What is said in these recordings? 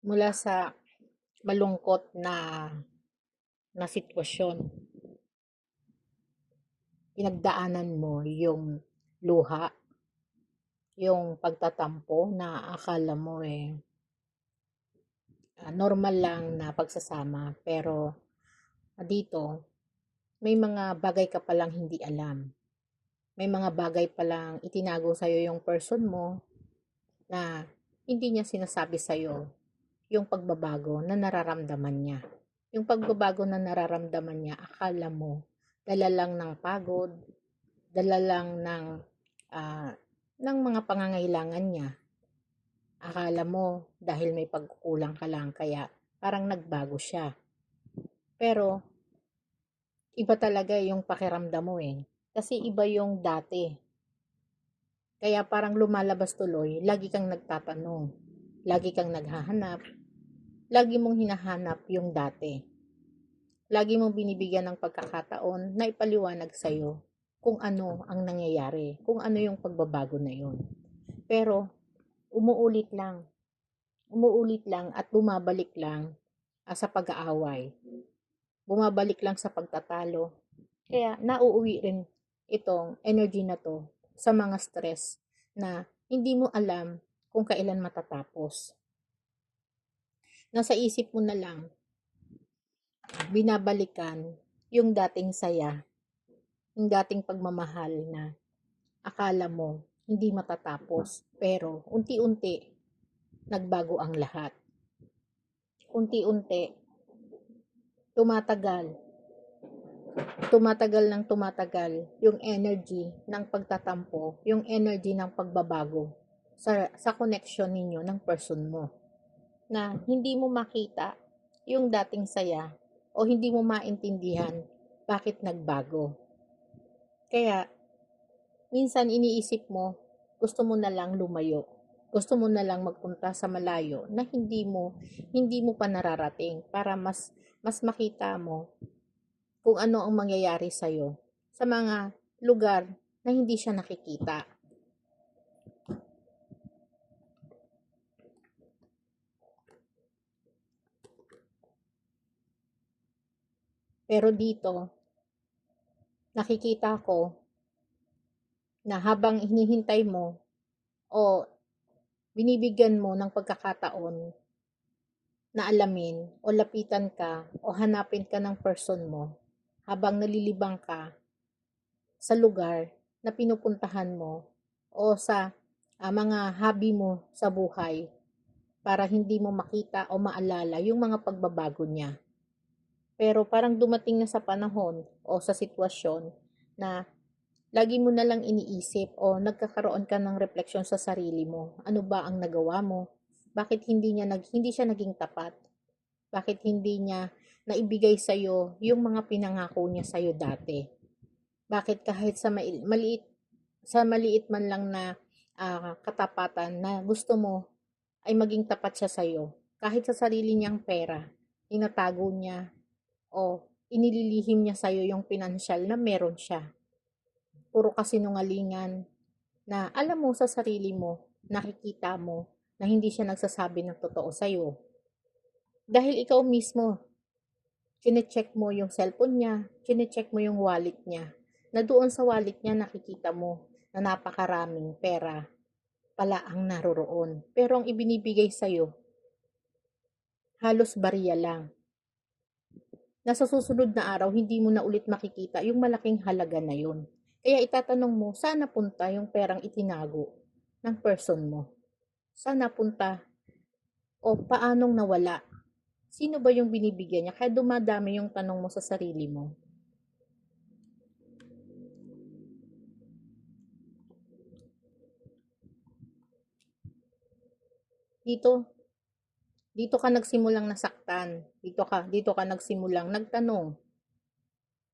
Mula sa malungkot na sitwasyon, pinagdaanan mo yung luha, yung pagtatampo na akala mo normal lang na pagsasama, pero dito may mga bagay ka palang hindi alam. May mga bagay palang itinago sa'yo yung person mo na hindi niya sinasabi sa'yo yung pagbabago na nararamdaman niya. Yung pagbabago na nararamdaman niya, akala mo, dala lang ng pagod, dala lang ah, ng mga pangangailangan niya. Akala mo, dahil may pagkukulang ka lang, kaya parang nagbago siya. Pero, iba talaga yung pakiramdam mo eh. Kasi iba yung dati. Kaya parang lumalabas tuloy, lagi kang nagtatanong, lagi kang naghahanap, lagi mong hinahanap yung dati. Lagi mong binibigyan ng pagkakataon na ipaliwanag sa'yo kung ano ang nangyayari, kung ano yung pagbabago na yun. Pero, umuulit lang, umuulit lang at bumabalik lang sa pag-aaway. Bumabalik lang sa pagtatalo. Kaya nauuwi rin itong energy na to sa mga stress na hindi mo alam kung kailan matatapos. Nasa isip mo na lang, binabalikan yung dating saya, yung dating pagmamahal na akala mo hindi matatapos, pero unti-unti nagbago ang lahat. Unti-unti tumatagal, tumatagal ng tumatagal yung energy ng pagtatampo, yung energy ng pagbabago sa connection ninyo ng person mo, na hindi mo makita yung dating saya o hindi mo maintindihan bakit nagbago. Kaya minsan iniisip mo, gusto mo na lang lumayo. Gusto mo na lang magpunta sa malayo na hindi mo pa nararating para mas makita mo kung ano ang mangyayari sa iyo sa mga lugar na hindi siya nakikita. Pero dito, nakikita ko na habang hinihintay mo o binibigyan mo ng pagkakataon na alamin o lapitan ka o hanapin ka ng person mo habang nalilibang ka sa lugar na pinupuntahan mo o sa mga hobby mo sa buhay para hindi mo makita o maalala yung mga pagbabago niya. Pero parang dumating na sa panahon o sa sitwasyon na lagi mo na lang iniisip o nagkakaroon ka ng refleksyon sa sarili mo. Ano ba ang nagawa mo? Bakit hindi siya naging tapat? Bakit hindi niya naibigay sa iyo yung mga pinangako niya sa iyo dati? Bakit kahit sa maliit man lang na katapatan na gusto mo ay maging tapat siya sa iyo? Kahit sa sarili niyang pera, inatago niya o inililihim niya sa iyo yung pinansyal na meron siya. Puro kasinungalingan na alam mo sa sarili mo, nakikita mo na hindi siya nagsasabi ng totoo sa iyo. Dahil ikaw mismo, chine-check mo yung cellphone niya, chine-check mo yung wallet niya, na doon sa wallet niya nakikita mo na napakaraming pera pala ang naroroon. Pero ang ibinibigay sa'yo, halos barya lang. Na sa susunod na araw, hindi mo na ulit makikita yung malaking halaga na yun. Kaya itatanong mo, saan napunta yung perang itinago ng person mo? Saan napunta? O paanong nawala? Sino ba yung binibigyan niya? Kaya dumadami yung tanong mo sa sarili mo. Dito, dito ka nagsimulang nasaktan. Dito ka nagsimulang nagtanong.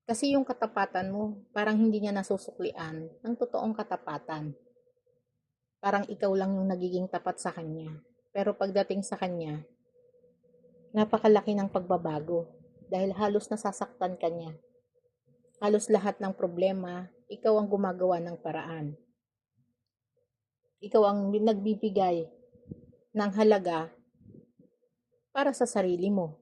Kasi yung katapatan mo, parang hindi niya nasusuklian ng totoong katapatan. Parang ikaw lang yung nagiging tapat sa kanya. Pero pagdating sa kanya, napakalaki ng pagbabago. Dahil halos nasasaktan ka niya. Halos lahat ng problema, ikaw ang gumagawa ng paraan. Ikaw ang nagbibigay ng halaga para sa sarili mo.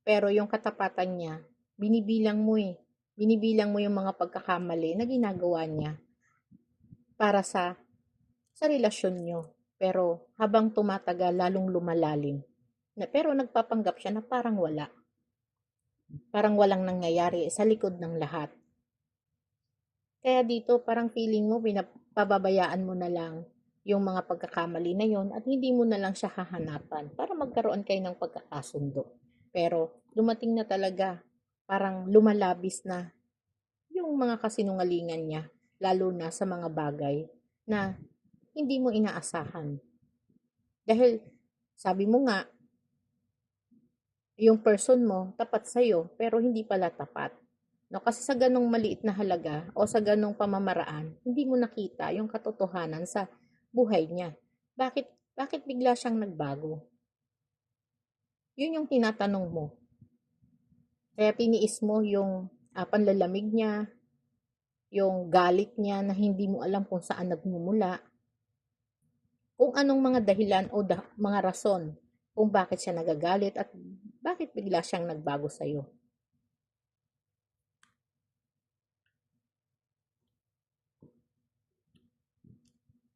Pero yung katapatan niya, binibilang mo eh. Binibilang mo yung mga pagkakamali na ginagawa niya para sa relasyon nyo. Pero habang tumatagal, lalong lumalalim. Pero nagpapanggap siya na parang wala. Parang walang nangyayari sa likod ng lahat. Kaya dito parang feeling mo pababayaan mo na lang yung mga pagkakamali na yon at hindi mo na lang siya hahanapan para magkaroon kayo ng pagkakasundo. Pero dumating na talaga, parang lumalabis na yung mga kasinungalingan niya, lalo na sa mga bagay na hindi mo inaasahan. Dahil sabi mo nga, yung person mo tapat sa'yo pero hindi pala tapat. No, kasi sa ganong maliit na halaga o sa ganong pamamaraan, hindi mo nakita yung katotohanan sa buhay niya. Bakit bigla siyang nagbago? Yun yung tinatanong mo. Kaya tiniis mo yung panlalamig niya, yung galit niya na hindi mo alam kung saan nagmumula, kung anong mga dahilan o mga rason kung bakit siya nagagalit at bakit bigla siyang nagbago sa'yo.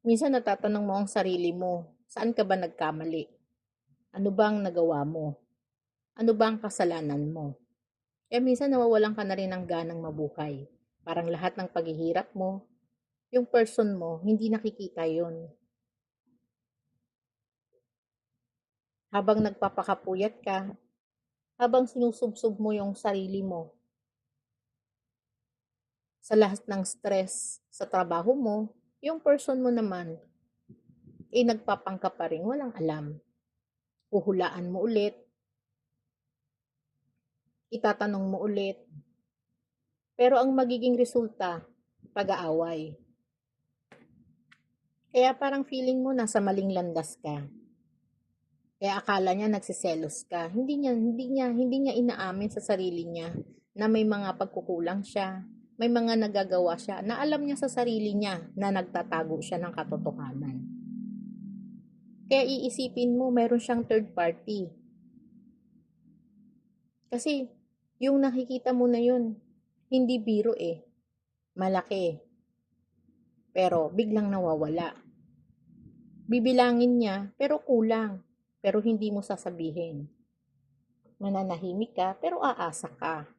Minsan natatanong mo ang sarili mo, saan ka ba nagkamali? Ano bang nagawa mo? Ano ba ang kasalanan mo? Minsan nawawalan ka na rin ng ganang mabuhay. Parang lahat ng paghihirap mo, yung person mo, hindi nakikita yon. Habang nagpapakapuyat ka, habang sinusubsob mo yung sarili mo sa lahat ng stress sa trabaho mo, yung person mo naman, nagpapangka pa rin, walang alam. Huhulaan mo ulit, itatanong mo ulit, pero ang magiging resulta, pag-aaway. Kaya parang feeling mo nasa maling landas ka. Kaya akala niya nagsiselos ka. Hindi niya inaamin sa sarili niya na may mga pagkukulang siya, may mga nagagawa siya na alam niya sa sarili niya na nagtatago siya ng katotohanan. Kaya iisipin mo meron siyang third party. Kasi yung nakikita mo na yun, hindi biro eh. Malaki. Pero biglang nawawala. Bibilangin niya, pero kulang. Pero hindi mo sasabihin. Mananahimik ka, pero aasa ka.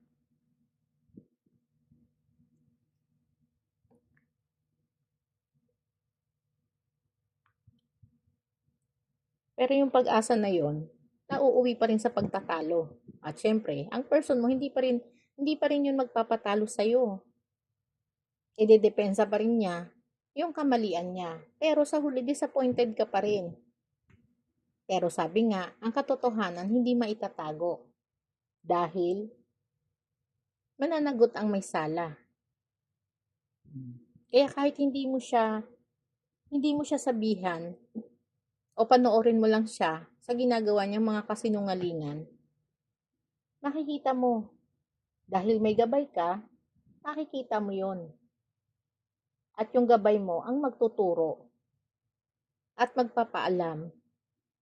Pero yung pag-asa na yon, nauuwi pa rin sa pagtatalo. At syempre, ang person mo hindi pa rin yun magpapatalo sa iyo. Idedepensa pa rin niya yung kamalian niya. Pero sa huli disappointed ka pa rin. Pero sabi nga, ang katotohanan hindi maitatago dahil mananagot ang may sala. Kaya kahit hindi mo siya sabihan o panoorin mo lang siya sa ginagawa niyang mga kasinungalingan, makikita mo dahil may gabay ka, makikita mo yon. At yung gabay mo ang magtuturo at magpapaalam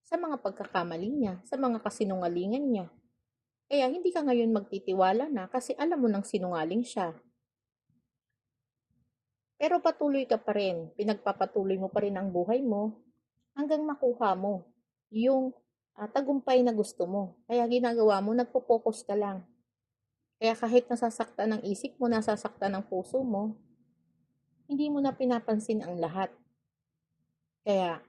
sa mga pagkakamali niya, sa mga kasinungalingan niya. Kaya hindi ka ngayon magtitiwala na kasi alam mo nang sinungaling siya. Pero patuloy ka pa rin, pinagpapatuloy mo pa rin ang buhay mo hanggang makuha mo yung tagumpay na gusto mo. Kaya ginagawa mo, nagpo-focus ka lang. Kaya kahit nasasaktan ng isip mo, nasasaktan ng puso mo, hindi mo na pinapansin ang lahat. Kaya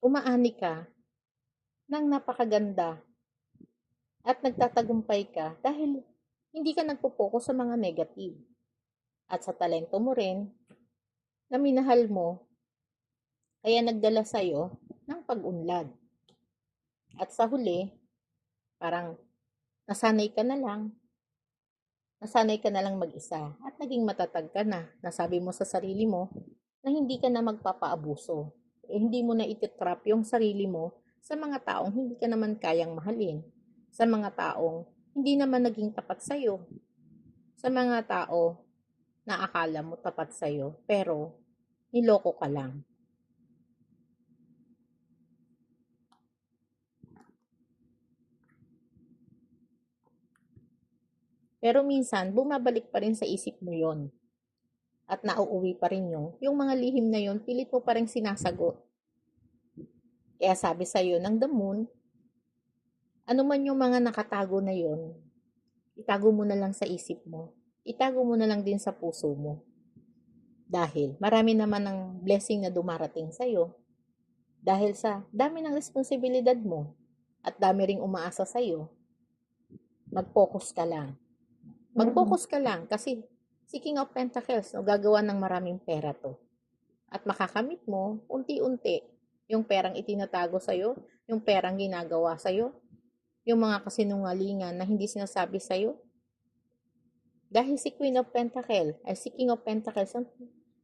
umaani ka ng napakaganda at nagtatagumpay ka dahil hindi ka nagpo-focus sa mga negative. At sa talento mo rin, na minahal mo, kaya nagdala sa'yo ng pag-unlad. At sa huli, parang nasanay ka na lang, nasanay ka na lang mag-isa at naging matatag ka na. Nasabi mo sa sarili mo na hindi ka na magpapaabuso. Hindi mo na ititrap yung sarili mo sa mga taong hindi ka naman kayang mahalin. Sa mga taong hindi naman naging tapat sa'yo. Sa mga tao na akala mo tapat sa'yo, pero niloko ka lang. Pero minsan, bumabalik pa rin sa isip mo yon at nauuwi pa rin yung mga lihim na yon, pilit mo pa rin sinasagot. Kaya sabi sa'yo ng the moon, ano man yung mga nakatago na yon, itago mo na lang sa isip mo. Itago mo na lang din sa puso mo. Dahil marami naman ng blessing na dumarating sa'yo. Dahil sa dami ng responsibilidad mo at dami ring umaasa sa'yo, mag-focus ka lang. Mag-focus ka lang kasi si King of Pentacles, no, gagawa ng maraming pera to. At makakamit mo, unti-unti, yung perang itinatago sa'yo, yung perang ginagawa sa'yo, yung mga kasinungalingan na hindi sinasabi sa'yo. Dahil si Queen of Pentacles, ay si King of Pentacles,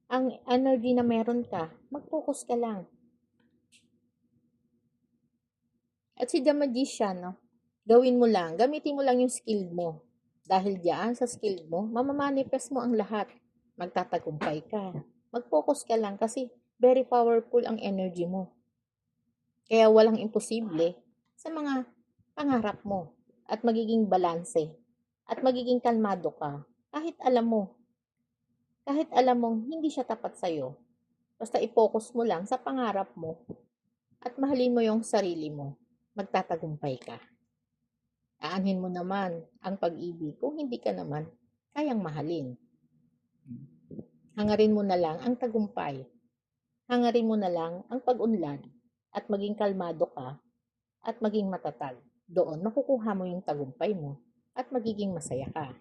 ang energy na meron ka, mag-focus ka lang. At si The Magician, no, gawin mo lang, gamitin mo lang yung skill mo. Dahil diyan, sa skill mo, mamamanifest mo ang lahat. Magtatagumpay ka. Mag-focus ka lang kasi very powerful ang energy mo. Kaya walang imposible sa mga pangarap mo at magiging balanse at magiging kalmado ka kahit alam mong hindi siya tapat sa'yo. Basta i-focus mo lang sa pangarap mo at mahalin mo yung sarili mo. Magtatagumpay ka. Aanhin mo naman ang pag-ibig kung hindi ka naman kayang mahalin. Hangarin mo na lang ang tagumpay. Hangarin mo na lang ang pag-unlad at maging kalmado ka at maging matatag. Doon makukuha mo yung tagumpay mo at magiging masaya ka.